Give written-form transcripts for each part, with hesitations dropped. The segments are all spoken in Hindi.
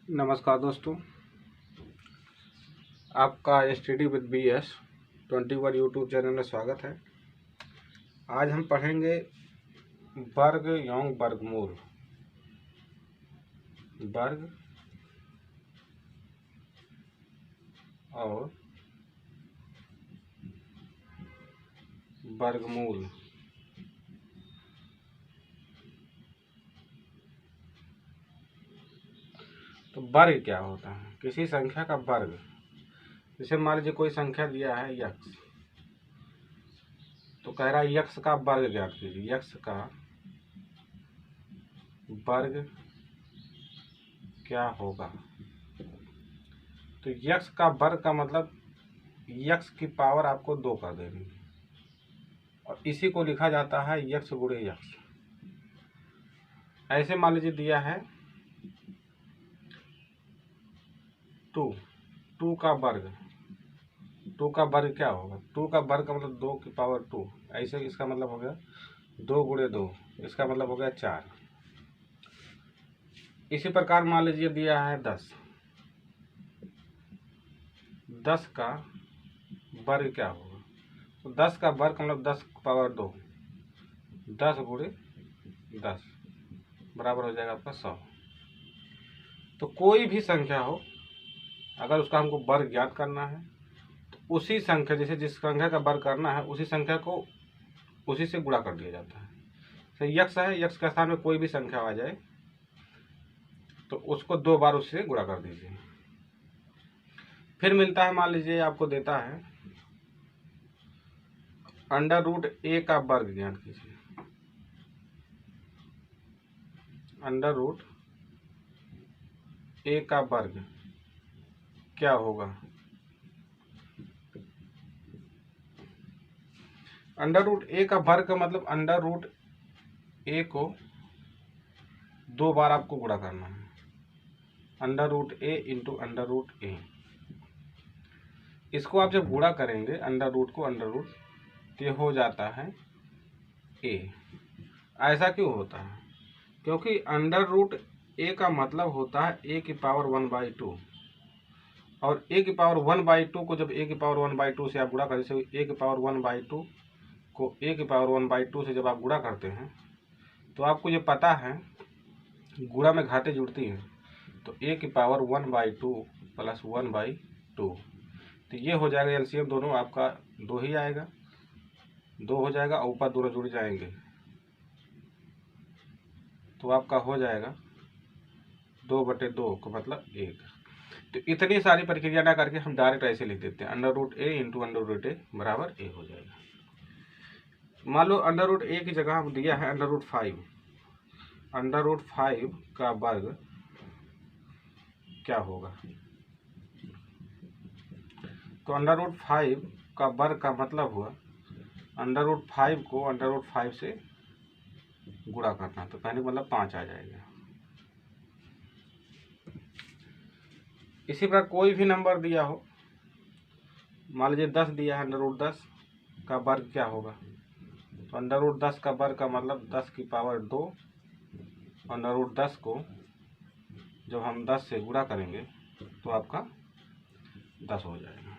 नमस्कार दोस्तों, आपका study with BS21 YouTube channel में स्वागत है। आज हम पढ़ेंगे वर्ग एवं वर्गमूल। वर्ग और वर्गमूल। तो वर्ग क्या होता है? किसी संख्या का वर्ग। जैसे मान लीजिए कोई संख्या दिया है यक्स, तो कह रहा है यक्स का वर्ग ज्ञात कीजिए। यक्स का वर्ग क्या होगा? तो यक्स का वर्ग का मतलब यक्स की पावर आपको 2 कर देनी है, और इसी को लिखा जाता है यक्स गुणे यक्स। ऐसे मान लीजिए दिया है 2 का वर्ग। 2 का वर्ग क्या होगा? 2 का वर्ग का मतलब 2 की पावर 2। ऐसे इसका मतलब हो गया 2 गुणे 2, इसका मतलब हो गया 4। इसी प्रकार मान लीजिए दिया है 10 का वर्ग क्या होगा? तो 10 का वर्ग का मतलब 10 पावर 2, 10 गुणे 10 बराबर हो जाएगा आपका 100। तो कोई भी संख्या हो, अगर उसका हमको वर्ग ज्ञात करना है तो उसी संख्या, जैसे जिस संख्या का वर्ग करना है उसी संख्या को उसी से गुणा कर दिया जाता है। तो यक्स है, यक्स के स्थान में कोई भी संख्या आ जाए तो उसको 2 बार उससे गुणा कर दीजिए। फिर मिलता है, मान लीजिए आपको देता है √a का वर्ग ज्ञात कीजिए। √a का वर्ग क्या होगा? √a का वर्ग का मतलब √a को 2 बार आपको गुणा करना है। √a into √a। इसको आप जब गुणा करेंगे अंडर को अंडर तो हो जाता है a। ऐसा क्यों होता है? क्योंकि √a का मतलब होता है a की पावर 1/2, और a की पावर 1/2 को जब a की पावर 1/2 से आप गुणा करें, जैसे a की पावर 1/2 को a की पावर 1/2 से जब आप गुणा करते हैं तो आपको ये पता है गुणा में घाटे जुड़ती हैं, तो a की पावर 1/2 प्लस 1/2, तो ये हो जाएगा एलसीएम दोनों आपका 2 ही आएगा, 2 हो जाएगा और ऊपर दोनों जुड़ जाएंगे तो आपका हो जाएगा 2/2 का मतलब 1। तो इतनी सारी प्रक्रिया ना करके हम डायरेक्ट ऐसे लिख देते हैं √a इंटू √a बराबर a हो जाएगा। मान लो √a की जगह हम दिया है √5। √5 का वर्ग क्या होगा? तो √5 का वर्ग का मतलब हुआ √5 को √5 से गुणा करना, तो कहने का मतलब 5 आ जाएगा। इसी प्रकार कोई भी नंबर दिया हो, मान लीजिए 10 दिया है, √10 का वर्ग क्या होगा? तो √10 का वर्ग का मतलब 10 की पावर 2, और √10 को जब हम 10 से गुणा करेंगे तो आपका 10 हो जाएगा।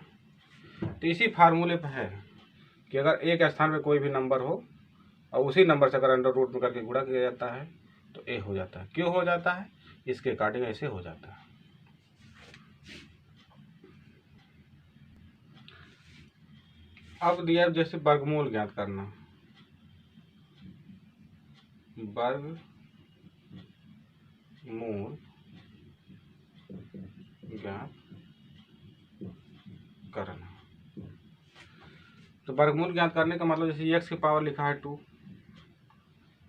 तो इसी फार्मूले पर है कि अगर एक स्थान में कोई भी नंबर हो और उसी नंबर से अगर अंडर रूट में करके गुणा किया जाता है तो a हो जाता है। क्यों हो जाता है? इसके अकॉर्डिंग ऐसे हो जाता है। अब दिया जैसे वर्गमूल ज्ञात करना, वर्गमूल ज्ञात करना। तो वर्गमूल ज्ञात करने का मतलब जैसे x की पावर लिखा है 2,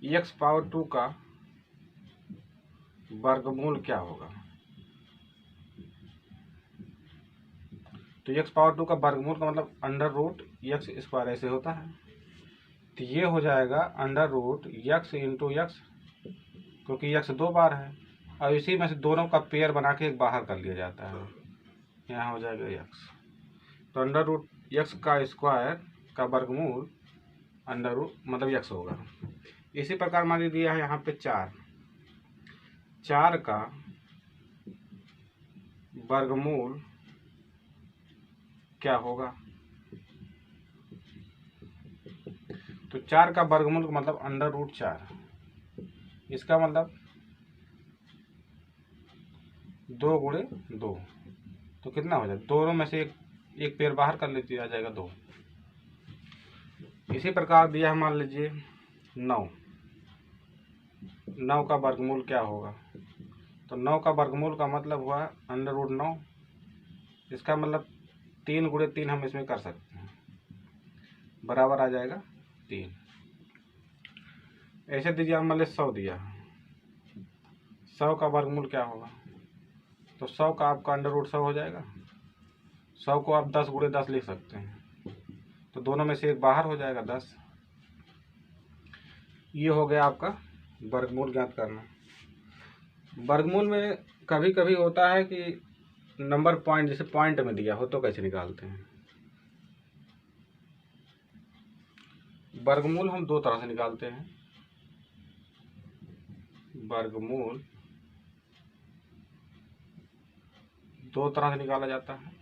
x पावर 2 का वर्गमूल क्या होगा? तो x पावर 2 का वर्गमूल का मतलब √x² ऐसे होता है। तो ये हो जाएगा √x इंटू x, क्योंकि x 2 बार है और इसी में से दोनों का पेयर बना के एक बाहर कर लिया जाता है, यहाँ हो जाएगा x। तो √x का स्क्वायर का वर्गमूल मतलब x होगा। इसी प्रकार मान लीजिए दिया है यहाँ पे 4 का वर्गमूल क्या होगा? तो 4 का वर्गमूल का मतलब √4। इसका मतलब 2 गुणे 2, तो कितना हो जाए? दोनों में से एक पेड़ बाहर कर लीजिए, आ जाएगा 2। इसी प्रकार दिया है, मान लीजिए 9। 9 का वर्गमूल क्या होगा? तो 9 का वर्गमूल का मतलब हुआ √9। इसका मतलब 3 गुणे 3 हम इसमें कर सकते हैं, बराबर आ जाएगा 3। ऐसे दीजिए, मान लीजिए 100 दिया। 100 का वर्गमूल क्या होगा? तो 100 का आपका √100 हो जाएगा। 100 को आप 10 गुणे 10 लिख सकते हैं, तो दोनों में से एक बाहर हो जाएगा 10। ये हो गया आपका वर्गमूल ज्ञात करना। वर्गमूल में कभी कभी होता है कि नंबर पॉइंट, जैसे पॉइंट में दिया हो तो कैसे निकालते हैं? वर्गमूल हम 2 तरह से निकालते हैं। वर्गमूल 2 तरह से निकाला जाता है।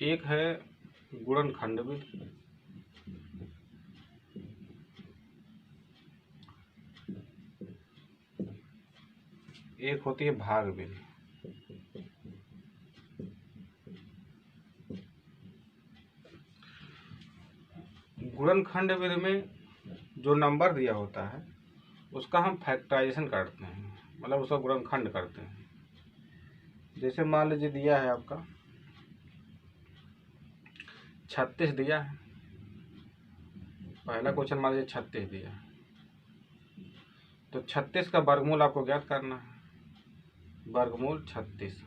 एक है गुणनखंड विधि, एक होती है भाग विधि। गुणनखंड विधि में जो नंबर दिया होता है उसका हम फैक्टराइजेशन करते हैं, मतलब उसका गुणनखंड करते हैं। जैसे मान लीजिए दिया है आपका 36 दिया है, पहला क्वेश्चन मान लीजिए 36 दिया है, तो 36 का वर्गमूल आपको ज्ञात करना है। वर्गमूल 36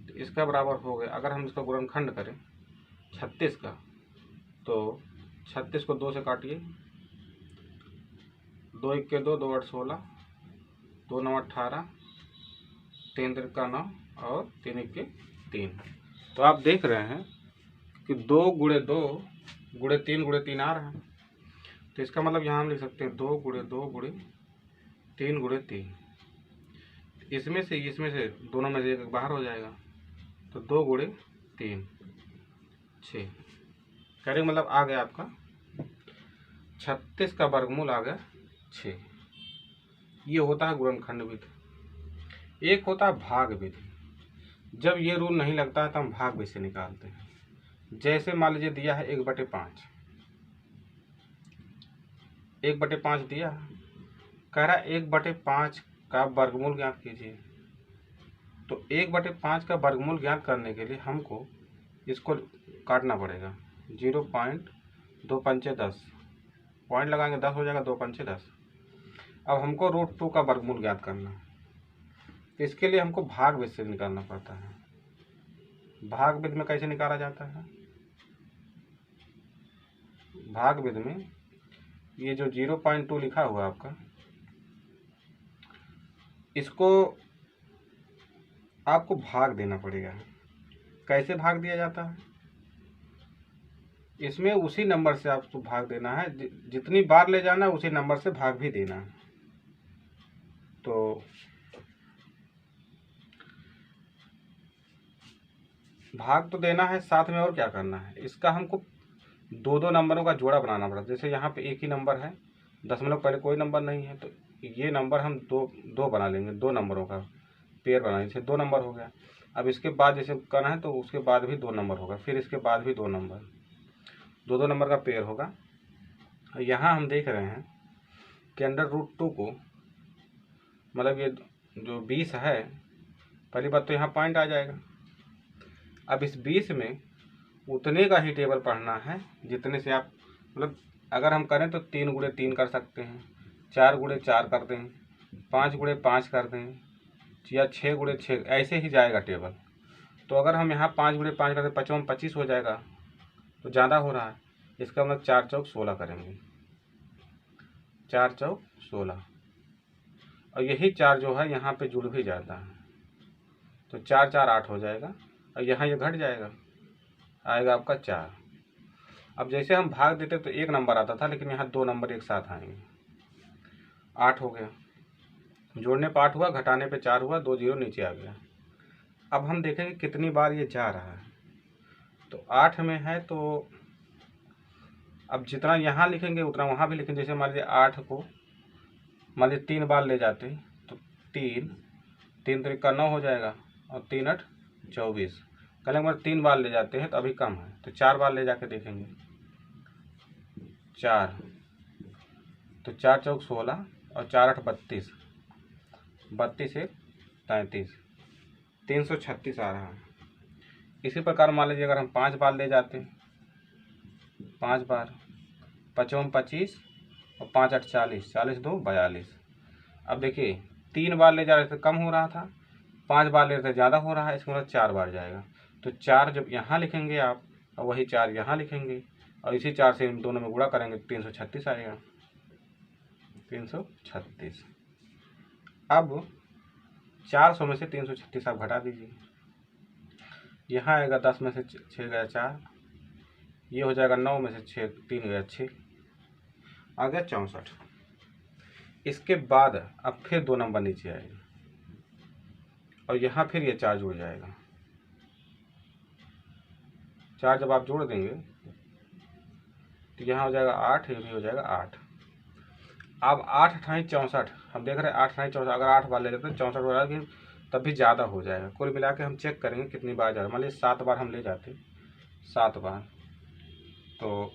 तो इसका बराबर हो गया, अगर हम इसका गुणनखंड करें 36 का, तो 36 को 2 से काटिए, 2 1 के 2, 2 8 16, 2 9 18, 3 3 का 9 और 3 1 के 3। तो आप देख रहे हैं कि 2 गुणे 2 गुणे 3 गुणे 3 आ रहा है। तो इसका मतलब यहाँ हम लिख सकते हैं 2 गुणे 2 गुणे 3 गुणे 3। इसमें से दोनों में से एक बाहर हो जाएगा, तो 2 गुणे 3 6। करें मतलब आ गया आपका 36 का वर्गमूल आ गया 6। ये होता है गुणनखंड विधि। एक होता है भाग विधि। जब ये रूल नहीं लगता है तो हम भाग विधि से निकालते हैं। जैसे मान लीजिए दिया है 1/5, 1/5 दिया है, कह रहा है 1/5 का वर्गमूल ज्ञात कीजिए। तो 1/5 का वर्गमूल ज्ञात करने के लिए हमको इसको काटना पड़ेगा। 0.2 पंचे 10, पॉइंट लगाएंगे 10 हो जाएगा, 2 पंचे 10। अब हमको √2 का वर्गमूल ज्ञात करना है, तो इसके लिए हमको भाग विधि से निकालना पड़ता है। भाग विधि में कैसे निकाला जाता है? भाग विधि में ये जो 0.2 लिखा हुआ आपका, इसको आपको भाग देना पड़ेगा। कैसे भाग दिया जाता है? इसमें उसी नंबर से आपको भाग देना है, जितनी बार ले जाना है उसी नंबर से भाग भी देना है। तो भाग तो देना है, साथ में और क्या करना है? इसका हमको 2 नंबरों का जोड़ा बनाना पड़ा। जैसे यहाँ पे एक ही नंबर है, दशमलव पहले कोई नंबर नहीं है, तो ये नंबर हम दो बना लेंगे, 2 नंबरों का पेयर बनाएंगे। जैसे 2 नंबर हो गया। अब इसके बाद जैसे करना है तो उसके बाद भी 2 नंबर होगा, फिर इसके बाद भी 2 नंबर, 2 नंबर का पेयर होगा। यहाँ हम देख रहे हैं कि √2 को, मतलब ये जो 20 है, पहली बात तो यहाँ पॉइंट आ जाएगा। अब इस 20 में उतने का ही टेबल पढ़ना है जितने से आप, मतलब अगर हम करें तो 3 गुणे 3 कर सकते हैं, 4 गुणे 4 कर दें, 5 गुणे 5 कर दें, या 6 गुणे 6, ऐसे ही जाएगा टेबल। तो अगर हम यहाँ 5 गुणे 5 करते 5 25 हो जाएगा, तो ज़्यादा हो रहा है। इसका मतलब 4 चौक 16 करेंगे, 4 चौक 16, और यही 4 जो है यहाँ पे जुड़ भी जाता है, तो 4 4 8 हो जाएगा, और यहाँ ये घट जाएगा, आएगा आपका 4। अब जैसे हम भाग देते तो 1 नंबर आता था, लेकिन यहाँ 2 नंबर एक साथ आएंगे, 8 हो गया। जोड़ने पे 8 हुआ, घटाने पे 4 हुआ, 2 जीरो नीचे आ गया। अब हम देखेंगे कितनी बार ये जा रहा है। तो 8 में है तो अब जितना यहाँ लिखेंगे उतना वहाँ भी लिखेंगे। जैसे मान लीजिए 8 को मान लीजिए 3 बार ले जाते तो 3 3 9 हो जाएगा और 3 8 24। कल अगर 3 बार ले जाते हैं तो अभी कम है, तो 4 बार ले जाके देखेंगे। 4 तो 4 चौक 16 और 4 8 32, 32 1 33, 336 आ रहा है। इसी प्रकार मान लीजिए अगर हम 5 बार ले जाते, 5 बार 5 25 और 5 8 40, 40 2 42। अब देखिए 3 बार ले जा रहे थे कम हो रहा था, 5 बार ले रहे थे ज़्यादा हो रहा है, इसका मतलब 4 बार जाएगा। तो 4 जब यहाँ लिखेंगे आप और वही 4 यहाँ लिखेंगे और इसी 4 से इन दोनों में गुणा करेंगे 336 आएगा, 336। अब 400 में से 336 आप घटा दीजिए। यहाँ आएगा 10 में से 6 गया 4, ये हो जाएगा 9 में से 6 3 गया 6, आ गया 64। इसके बाद अब फिर 2 नंबर नीचे आएगा और यहाँ फिर ये 4 जुड़ जाएगा। 4 जब आप जोड़ देंगे तो यहाँ हो जाएगा 8, ये भी हो जाएगा 8। अब 8 अठाई 64, हम देख रहे हैं 8 अठाई 64, अगर 8 बार ले जाते हैं 64 हो रहा है, तब भी ज़्यादा हो जाएगा। कुल मिला के हम चेक करेंगे कितनी बार जा रहा है। मान लीजिए 7 बार हम ले जाते, 7 बार तो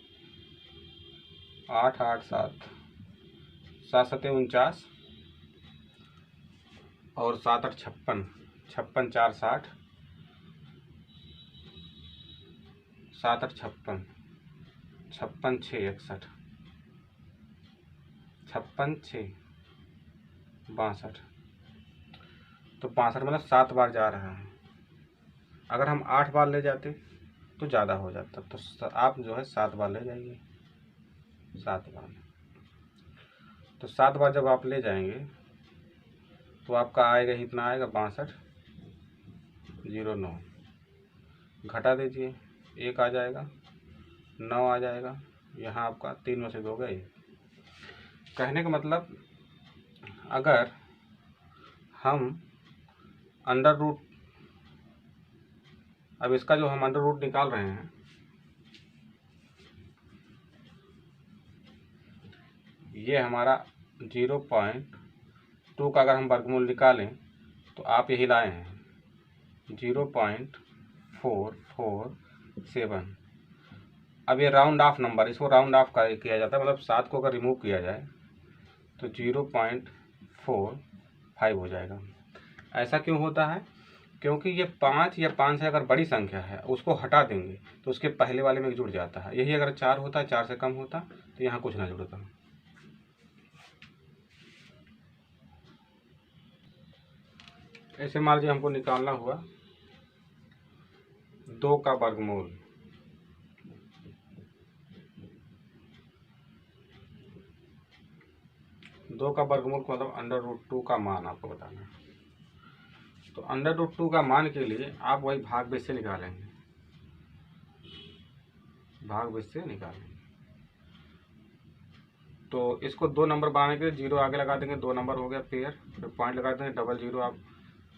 8 8 7 7 7 49 और 7 8 56, 56 4 60, 7 8 56, 56 6 61, 56 6 62। तो 62 मतलब 7 बार जा रहा है। अगर हम 8 बार ले जाते तो ज़्यादा हो जाता, तो आप जो है 7 बार ले जाइए, 7 बार। तो 7 बार जब आप ले जाएंगे तो आपका आएगा इतना आएगा 62 09, घटा दीजिए 1 आ जाएगा, 9 आ जाएगा, यहाँ आपका 3 में से 2 गए। कहने का मतलब अगर हम अंडर रूट, अब इसका जो हम अंडर रूट निकाल रहे हैं, ये हमारा 0.2 का अगर हम वर्गमूल निकालें तो आप यही लाए हैं 0.447। अब ये राउंड ऑफ नंबर, इसको राउंड ऑफ किया जाता है, मतलब 7 को अगर रिमूव किया जाए तो 0.45 हो जाएगा। ऐसा क्यों होता है? क्योंकि ये 5 या 5 से अगर बड़ी संख्या है उसको हटा देंगे तो उसके पहले वाले में जुड़ जाता है। यही अगर 4 होता, 4 से कम होता तो यहाँ कुछ ना जुड़ता। ऐसे मान लीजिए हमको निकालना हुआ 2 का वर्गमूल, 2 का वर्गमूल का मतलब अंडर रूट 2 का मान आपको बताना है। तो अंडर रूट 2 का मान के लिए आप वही भाग बेस से निकालेंगे, भाग बेस से निकालेंगे। तो इसको 2 नंबर बनाने के लिए 0 आगे लगा देंगे, 2 नंबर हो गया पेयर, फिर पॉइंट लगा देंगे, डबल 0 आप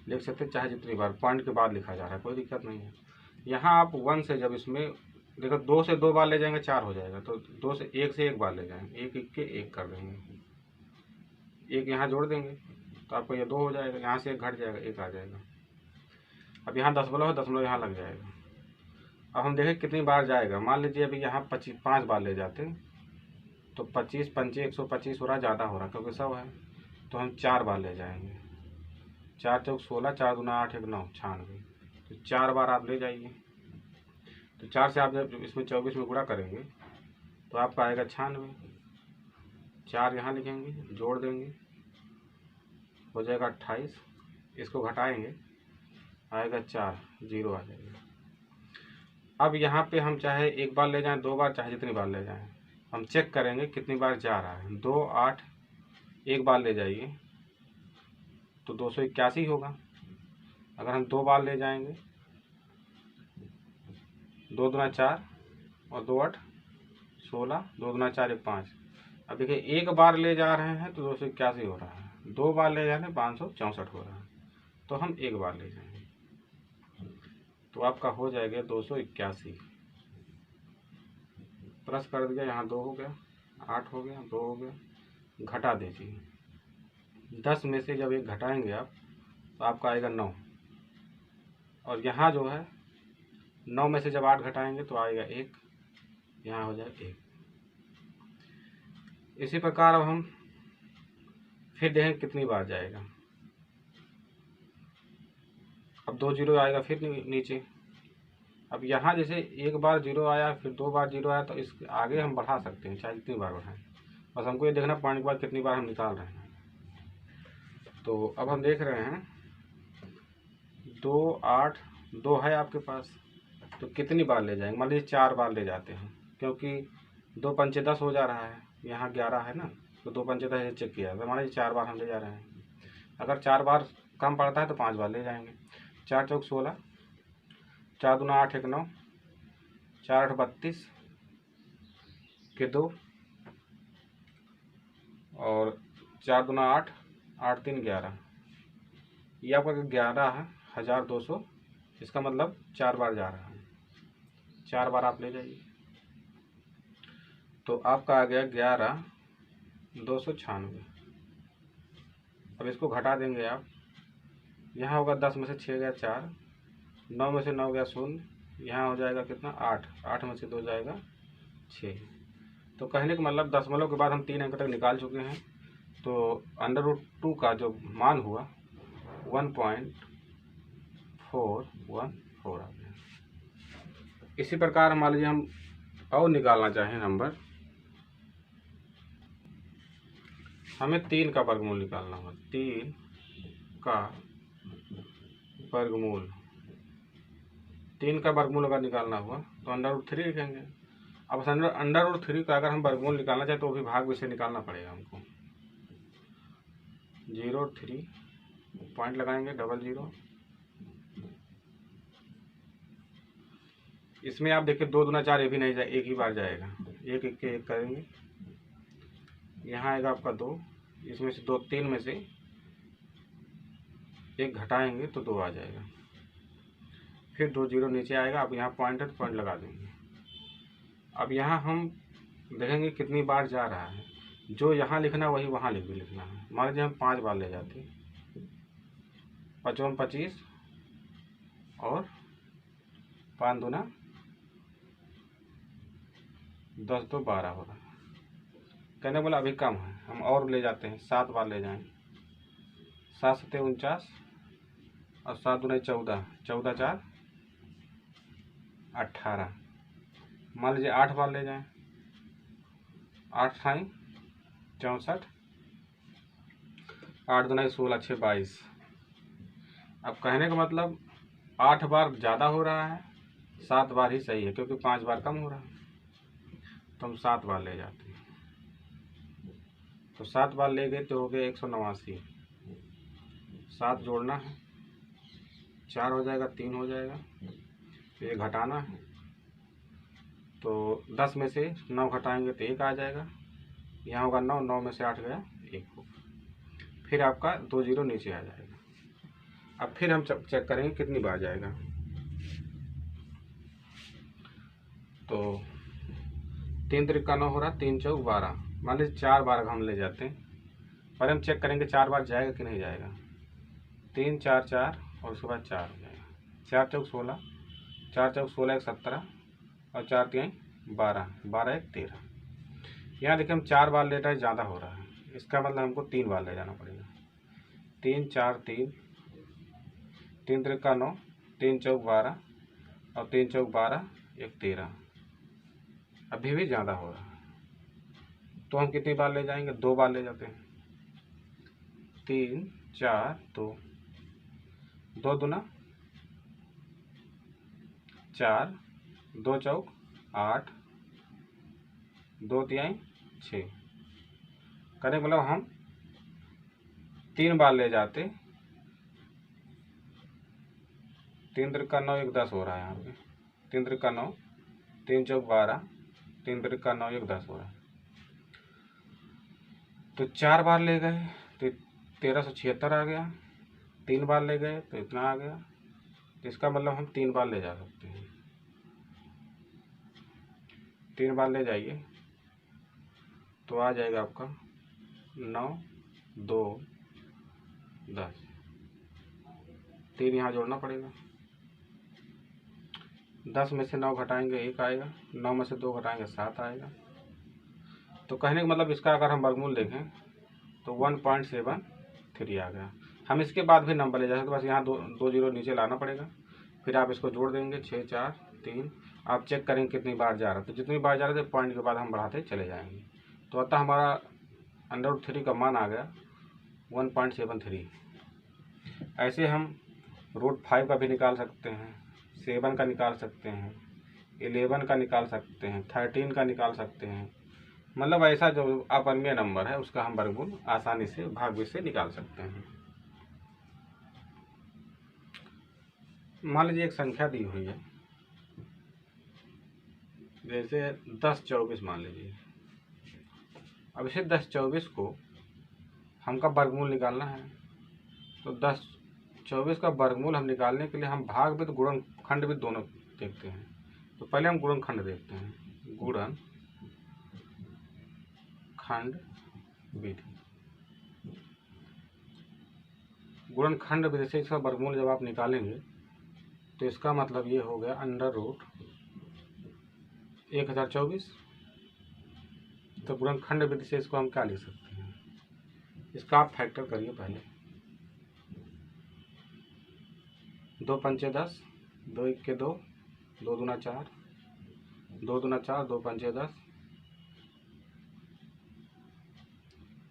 लिख सकते हैं, चाहे जितनी बार पॉइंट के बाद लिखा जा रहा है कोई दिक्कत नहीं है। यहाँ आप 1 से जब इसमें देखो 2 से 2 बार ले जाएंगे 4 हो जाएगा, तो 2 से 1 बार ले जाएंगे, 1 1 के 1 कर देंगे, 1 यहाँ जोड़ देंगे तो आपको ये 2 हो जाएगा, यहाँ से 1 घट जाएगा, 1 आ जाएगा। अब यहाँ दशमलव है, दशमलव यहाँ लग जाएगा। अब हम देखें कितनी बार जाएगा। मान लीजिए अभी यहाँ 5 बार ले जाते तो 25 पंचे 125 हो रहा, ज़्यादा हो रहा क्योंकि 100 है, तो हम 4 बार ले जाएंगे, 4 चौक 16, 4 दूना 8 1 9 96, तो 4 बार आप ले जाइए। तो 4 से आप जब इसमें 24 में गुणा करेंगे तो आपका आएगा 96, 4 यहाँ लिखेंगे, जोड़ देंगे, हो जाएगा 28, इसको घटाएंगे आएगा 4, 0 आ जाएगा। अब यहाँ पे हम चाहे 1 बार ले जाएं, 2 बार, चाहे जितनी बार ले जाएं, हम चेक करेंगे कितनी बार जा रहा है। 2 8 1 बार ले जाइए तो 281 होगा। अगर हम 2 बार ले जाएंगे, 2 दूना 4 और 2 8 16, 2 दूना 4 1 5। अब देखिए 1 बार ले जा रहे हैं तो 281 हो रहा है, 2 बार ले जाने 564 हो रहा है, तो हम 1 बार ले जाएंगे, तो आपका हो जाएगा 281। प्लस कर दिया, यहाँ 2 हो गया, 8 हो गया, 2 हो गया, घटा दीजिए। 10 में से जब 1 घटाएंगे आप तो आपका आएगा 9, और यहाँ जो है 9 में से जब 8 घटाएंगे तो आएगा 1, यहाँ हो जाएगा 1। इसी प्रकार अब हम फिर देखें कितनी बार जाएगा। अब 2 जीरो आएगा फिर नीचे। अब यहाँ जैसे 1 बार 0 आया, फिर 2 बार 0 आया, तो इसके आगे हम बढ़ा सकते हैं, चाहे जितनी बार बढ़ाएं, बस हमको ये देखना पॉइंट के बाद कितनी बार हम निकाल रहे हैं। तो अब हम देख रहे हैं 2 8 2 है आपके पास, तो कितनी बार ले जाएंगे। मान लीजिए 4 बार ले जाते हैं, क्योंकि 2 पंचे 10 हो जा रहा है, यहाँ 11 है ना, तो 2 पंचे 10 चेक किया, तो मान लीजिए 4 बार हम ले जा रहे हैं। अगर 4 बार कम पड़ता है तो 5 बार ले जाएंगे। 4 चौक 16, 4 दूना 8 1 9, 4 8 32 के 2, और 4 दूना 8, 8 3 11, ये आपका 11 है, 1200। इसका मतलब 4 बार जा रहा है, 4 बार आप ले जाइए, तो आपका आ गया 11,296। अब इसको घटा देंगे आप, यहाँ होगा 10 में से 6 गया 4, 9 में से 9 गया 0, यहाँ हो जाएगा कितना 8, 8 में से 2 जाएगा 6। तो कहने का मतलब दशमलव के बाद हम 3 अंक तक निकाल चुके हैं, तो √2 का जो मान हुआ 1.414 आ गया। इसी प्रकार मान लीजिए हम और निकालना चाहें नंबर, हमें 3 का वर्गमूल निकालना होगा। 3 का वर्गमूल, 3 का वर्गमूल अगर निकालना हुआ तो √3 लिखेंगे। अब √3 का अगर हम वर्गमूल निकालना चाहें तो भी भाग से निकालना पड़ेगा हमको। 0 3 पॉइंट लगाएंगे, 00। इसमें आप देखिए 2 दूना 4, ये भी नहीं जाए, एक ही बार जाएगा, 1 1 के 1 करेंगे, यहाँ आएगा आपका 2, इसमें से 2 3 में से 1 घटाएंगे तो 2 आ जाएगा, फिर 2 जीरो नीचे आएगा। अब यहाँ पॉइंट है तो पॉइंट लगा देंगे। अब यहाँ हम देखेंगे कितनी बार जा रहा है, जो यहाँ लिखना वही वहाँ लिखना है। मान लीजिए हम 5 बार ले जाते हैं, 55 25 और 5 दूना 10 2 12 हो रहा है। कहने बोला अभी कम है, हम और ले जाते हैं, 7 बार ले जाएंगे, 7 7 49 और 7 दूना 14, 14 4 18। मान लीजिए 8 बार ले जाएं, 8 साई 64, 8 दूना 16 6 22। अब कहने का मतलब 8 बार ज़्यादा हो रहा है, 7 बार ही सही है, क्योंकि 5 बार कम हो रहा है, तो हम 7 बार ले जाते हैं। तो 7 बार ले गए तो हो गए 189। 7 जोड़ना है, 4 हो जाएगा, 3 हो जाएगा, ये घटाना है, तो 10 में से 9 घटाएंगे तो 1 आ जाएगा, यहाँ होगा 9, 9 में से 8 गया 1 होगा, फिर आपका 2 जीरो नीचे आ जाएगा। अब फिर हम चेक करेंगे कितनी बार जाएगा। तो 3 3 का 9 हो रहा, 3 चौक 12। मान लीजिए 4 बार हम ले जाते हैं, पर हम चेक करेंगे 4 बार जाएगा कि नहीं जाएगा। 3 4 4 और उसके बाद 4 हो जाएगा, 4 चौक 16, 4 चौक 16 1 17 और 4 3 12, 12 1 13। यहाँ देखिए हम 4 बार ले रहे हैं, ज़्यादा हो रहा है, इसका मतलब हमको 3 बार ले जाना पड़ेगा। 3 4 3, 3 3 का 9, 3 चौक 12 और 3 चौक 12 1 13। अभी भी ज़्यादा हो रहा है, तो हम कितनी बार ले जाएंगे, 2 बार ले जाते हैं। 3 4 2, 2 दूना 4, 2 चौक 8, 2 तिहाई 6। करने मतलब हम 3 बार ले जाते, 3 3 का 9 1 10 हो रहा है यहाँ पे, 3 3 का 9, 3 चौक 12, 3 3 का 9 1 10 हो रहा है। तो 4 बार ले गए तो 1376 आ गया, 3 बार ले गए तो इतना आ गया। तो इसका मतलब हम 3 बार ले जा सकते हैं। 3 बार ले जाइए तो आ जाएगा आपका 9, 2, 10। 3 यहाँ जोड़ना पड़ेगा। 10 में से 9 घटाएंगे 1 आएगा, 9 में से 2 घटाएंगे 7 आएगा। तो कहने का मतलब इसका अगर हम वर्गमूल देखें तो 1.73 आ गया। हम इसके बाद भी नंबर ले जा सकते, बस यहाँ दो जीरो नीचे लाना पड़ेगा। फिर आप इसको जोड़ देंगे 6, 4, 3। आप चेक करेंगे कितनी बार जा रहा है, तो जितनी बार जा रहे थे पॉइंट के बाद हम बढ़ाते चले जाएंगे। तो अतः हमारा √3 का मान आ गया 1.73। ऐसे हम √5 का भी निकाल सकते हैं, 7 का निकाल सकते हैं, 11 का निकाल सकते हैं, 13 का निकाल सकते हैं। मतलब ऐसा जो अपरिमेय नंबर है उसका हम वर्गमूल आसानी से भागफल से निकाल सकते हैं। मान लीजिए एक संख्या दी हुई है, जैसे 10, 24 मान लीजिए। अब इसे 10, 24 को हमका वर्गमूल निकालना है। तो 10, 24 का वर्गमूल हम निकालने के लिए हम भागफल गुणनखंड भी दोनों देखते हैं। तो पहले हम गुणनखंड देखते हैं, गुणनखंड विधि। गुणनखंड विधि से इसका वर्गमूल जब आप निकालेंगे तो इसका मतलब ये हो गया √1024। तो गुणनखंड विधि से इसको हम क्या लिख सकते हैं, इसका आप फैक्टर करिए पहले। 2 पंचे 10, 2 1 2, 2 दूना 4, 2 दूना 4, 2 पंचे 10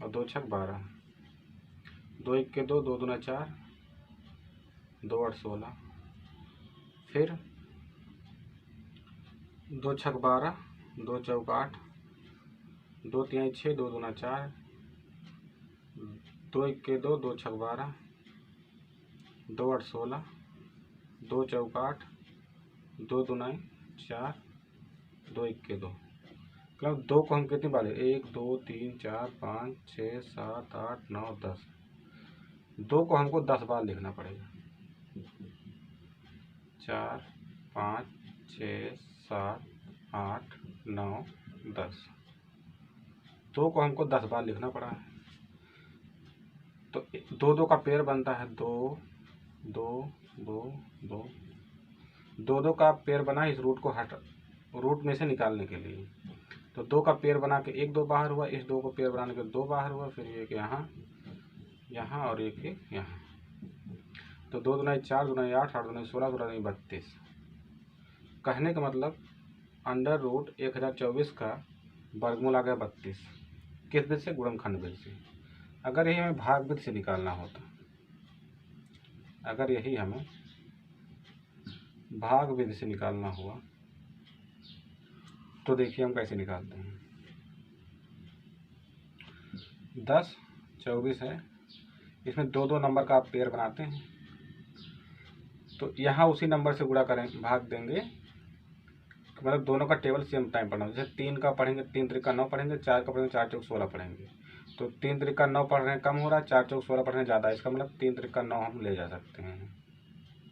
और 2 छक 12, 2 1 2, 2 दूना 4, 2 8 16, फिर 2 छक 12, 2 चौक 8, 2 3 6, 2 दूना 4, 2 1 2, 2 छक 12, 2 8 16, 2 चौक 8, 2 दूना 4, 2 1 2। मतलब 2 को हम कितनी बार 1 2 3 4 5 6 7 8 9 10। 2 को हमको 10 बार लिखना पड़ेगा। 4 5 6 7 8 9 10। 2 को हमको 10 बार लिखना पड़ा है। तो 2 2 का पेयर बनता है 2 2 2 2 2 2 का पेयर बना इस रूट में से निकालने के लिए। तो 2 का पेयर बना के 1 2 बाहर हुआ, इस 2 को पेयर बनाने के 2 बाहर हुआ, फिर एक यहाँ यहाँ और एक यहाँ। तो 2 दूना 4, दूना 8, 8 दूना 16, 16 32। कहने का मतलब √1024 का वर्गमूल आ गया 32। किस विधि से, गुणनखंड विधि से। अगर यही हमें भाग विधि से निकालना होता, अगर यही हमें भाग विधि से निकालना हुआ तो देखिए हम कैसे निकालते हैं। 10, 24 है, इसमें 2 2 नंबर का आप पेयर बनाते हैं। तो यहाँ उसी नंबर से गुणा करें, भाग देंगे, मतलब दोनों का टेबल सेम टाइम पढ़ना। जैसे 3 का पढ़ेंगे 3 3 9 पढ़ेंगे, 4 का पढ़ेंगे 4 चौक 16 पढ़ेंगे। तो 3 3 9 पढ़ रहे हैं कम हो रहा है, 4 चौक 16 पढ़ रहे हैं ज़्यादा। इसका मतलब 3 3 9 हम ले जा सकते हैं।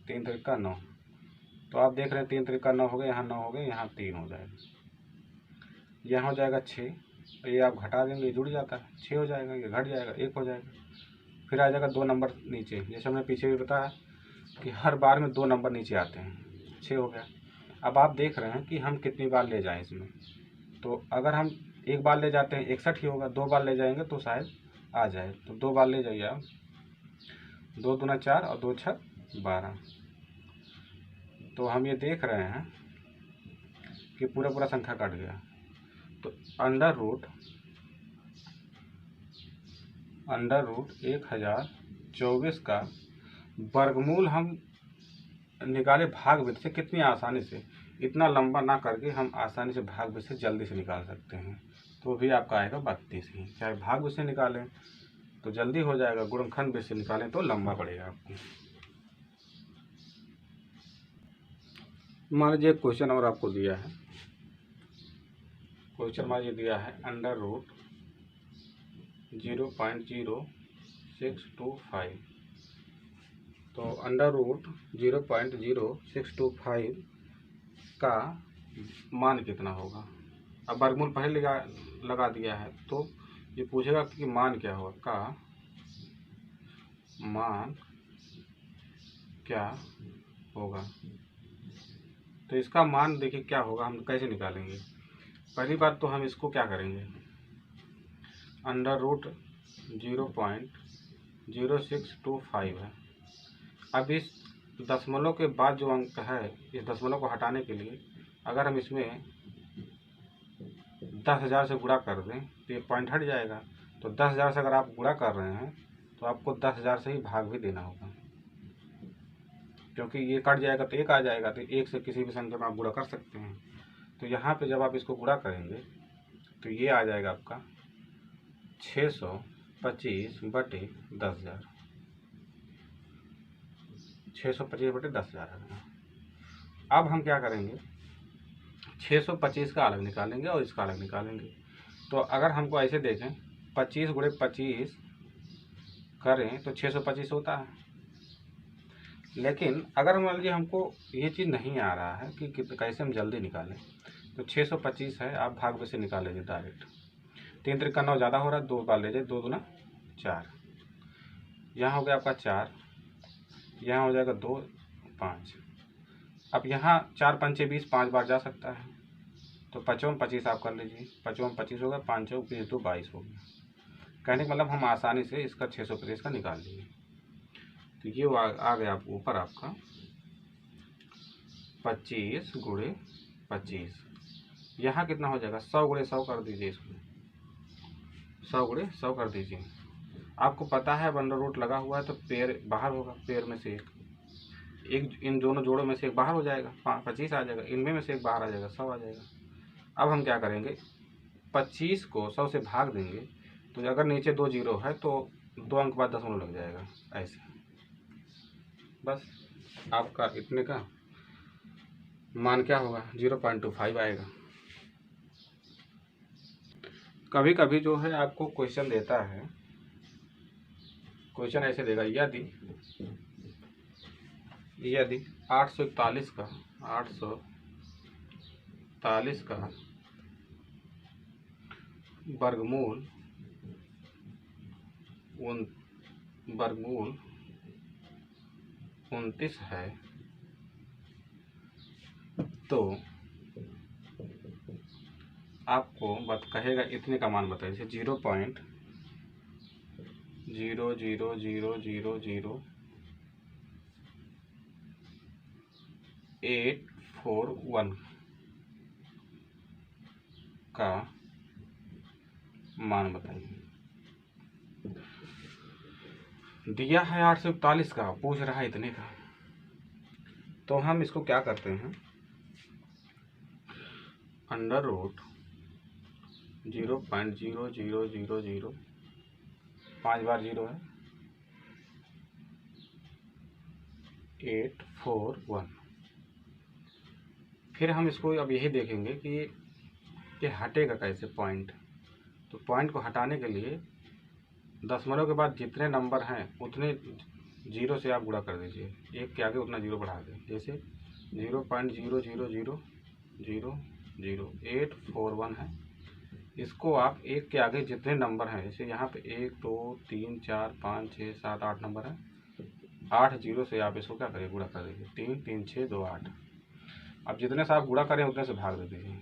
3 3 9, तो आप देख रहे हैं 3 3 9 हो गए, यहाँ 9 हो गए, यहाँ 3 हो जाएगा, यहाँ हो जाएगा 6। ये आप घटा देंगे, ये जुड़ जाता है, 6 हो जाएगा, ये घट जाएगा, 1 हो जाएगा। फिर आ जाएगा 2 नंबर नीचे, जैसे हमने पीछे भी बताया कि हर बार में 2 नंबर नीचे आते हैं। 6 हो गया। अब आप देख रहे हैं कि हम कितनी बार ले जाएं इसमें। तो अगर हम 1 बार ले जाते हैं 61 ही होगा, 2 बार ले जाएंगे तो शायद आ जाए। तो 2 बार ले जाइए आप, 2 दूना 4 और 2 छक 12। तो हम ये देख रहे हैं कि पूरा पूरा संख्या कट गया। तो √1024 का वर्गमूल हम निकाले भाग विधि से कितनी आसानी से। इतना लंबा ना करके हम आसानी से भाग विधि से जल्दी से निकाल सकते हैं। तो भी आपका आएगा 32 ही। चाहे भाग विधि से निकालें तो जल्दी हो जाएगा, गुणनखंड विधि से निकालें तो लंबा पड़ेगा आपको। मान लीजिए क्वेश्चन और आपको दिया है, क्वेश्चन मान लीजिए दिया है √0.064 0.0625। तो अंडर रूट 0.0625 का मान कितना होगा। अब वर्गमूल पहले लगा दिया है तो ये पूछेगा कि मान क्या होगा, का मान क्या होगा। तो इसका मान देखिए क्या होगा, हम कैसे निकालेंगे। पहली बात तो हम इसको क्या करेंगे, अंडर रूट 0.0625 है। अब इस दशमलव के बाद जो अंक है, इस दशमलव को हटाने के लिए अगर हम इसमें 10,000 से गुणा कर दें तो ये पॉइंट हट जाएगा। तो 10,000 से अगर आप गुणा कर रहे हैं तो आपको 10,000 से ही भाग भी देना होगा, क्योंकि ये कट जाएगा तो एक आ जाएगा। तो एक से किसी भी संख्या में आप गुणा कर सकते हैं। तो यहाँ पे जब आप इसको गुणा करेंगे तो ये आ जाएगा आपका 625 बटे 10,000। 625 बटे 10,000 है। अब हम क्या करेंगे, 625 का अलग निकालेंगे और इसका अलग निकालेंगे। तो अगर हमको ऐसे देखें 25 गुणे 25 करें तो 625 होता है। लेकिन अगर मान लीजिए हमको ये चीज़ नहीं आ रहा है कि कैसे हम जल्दी निकालें, तो 625 है, आप भाग में से निकाल लीजिए डायरेक्ट। 3 त्रिक का 9 ज़्यादा हो रहा है, 2 बार ले जाए, 2 दूना 4। यहाँ हो गया आपका 4, यहाँ हो जाएगा 2 5। अब यहाँ 4 पंचे 20, 5 बार जा सकता है। तो 55 25 आप कर लीजिए, 55 25 होगा, 5 चौक 20 2 22 हो गया। कहने का मतलब हम आसानी से इसका 625 का निकाल लिए। तो ये आ गया आप ऊपर आपका 25 गुणे 25। यहाँ कितना हो जाएगा, 100 गुणे 100 कर दीजिए, इसको 100 गुणे 100 कर दीजिए। आपको पता है अंडर रूट लगा हुआ है तो पेयर बाहर होगा, पेयर में से एक इन दोनों जोड़ों में से एक बाहर हो जाएगा, 25 आ जाएगा, इनमें में से एक बाहर आ जाएगा, 100 आ जाएगा। अब हम क्या करेंगे, 25 को 100 से भाग देंगे तो अगर नीचे 2 जीरो है तो 2 अंक बाद दशमलव लग जाएगा, ऐसे। बस आपका इतने का मान क्या होगा, 0.25 आएगा। कभी कभी जो है आपको क्वेश्चन देता है, क्वेश्चन ऐसे देगा, यदि 841 का 841 का वर्गमूल 29 है तो आपको कहेगा इतने का मान बताइए, जैसे 0.0000841 का मान बताइए। दिया है 841 का, पूछ रहा है इतने का। तो हम इसको क्या करते हैं, अंडर रूट 0.0000 5 बार 0 है 841। फिर हम इसको अब यही देखेंगे कि ये हटेगा कैसे पॉइंट। तो पॉइंट को हटाने के लिए दशमलव के बाद जितने नंबर हैं उतने जीरो से आप गुणा कर दीजिए, एक के आगे उतना जीरो बढ़ा दें। जैसे 0.00000841 है, इसको आप एक के आगे जितने नंबर हैं, जैसे यहाँ पे 1 2 3 4 5 6 7 8 नंबर है, 8 जीरो से आप इसको क्या करिए, गुणा कर दीजिए। 3 3 6 2 8। अब जितने से आप गुणा करें उतने से भाग दे दीजिए।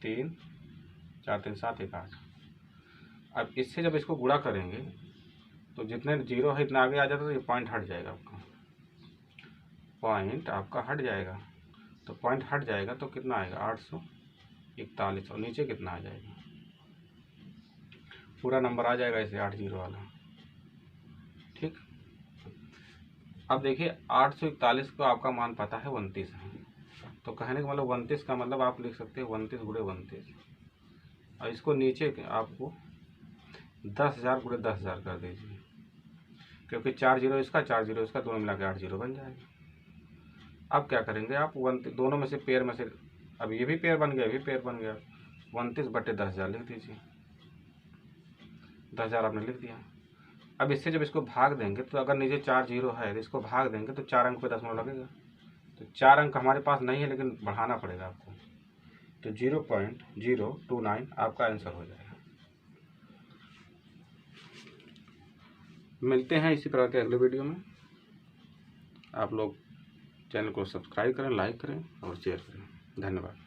3 4 3 7 1 8। अब इससे जब इसको गुणा करेंगे तो जितने जीरो है इतना आगे आ जाता है, तो ये पॉइंट हट जाएगा, आपका पॉइंट आपका हट जाएगा। तो पॉइंट हट जाएगा तो कितना आएगा, 841। और नीचे कितना आ जाएगा, पूरा नंबर आ जाएगा ऐसे 8 जीरो वाला। ठीक। अब देखिए 841 को आपका मान पता है 29 है, तो कहने का मतलब 29 का मतलब आप लिख सकते हैं 29 गुणे 29। और इसको नीचे आपको 10,000 गुणे 10,000 कर दीजिए, क्योंकि 4 जीरो इसका 4 जीरो इसका, दोनों मिला के 8 जीरो बन जाएगा। अब क्या करेंगे आप, दोनों में से पेयर में से, अब ये भी पेयर बन गया, ये भी पेयर बन गया, 29 बटे 10,000 लिख दीजिए। 10,000 आपने लिख दिया। अब इससे जब इसको भाग देंगे तो अगर नीचे 4 जीरो है तो इसको भाग देंगे तो 4 अंक पे दशमलव लगेगा। तो 4 अंक हमारे पास नहीं है, लेकिन बढ़ाना पड़ेगा आपको। तो 0.029 आपका आंसर हो जाएगा। मिलते हैं इसी प्रकार के अगले वीडियो में। आप लोग चैनल को सब्सक्राइब करें, लाइक करें और शेयर करें। धन्यवाद।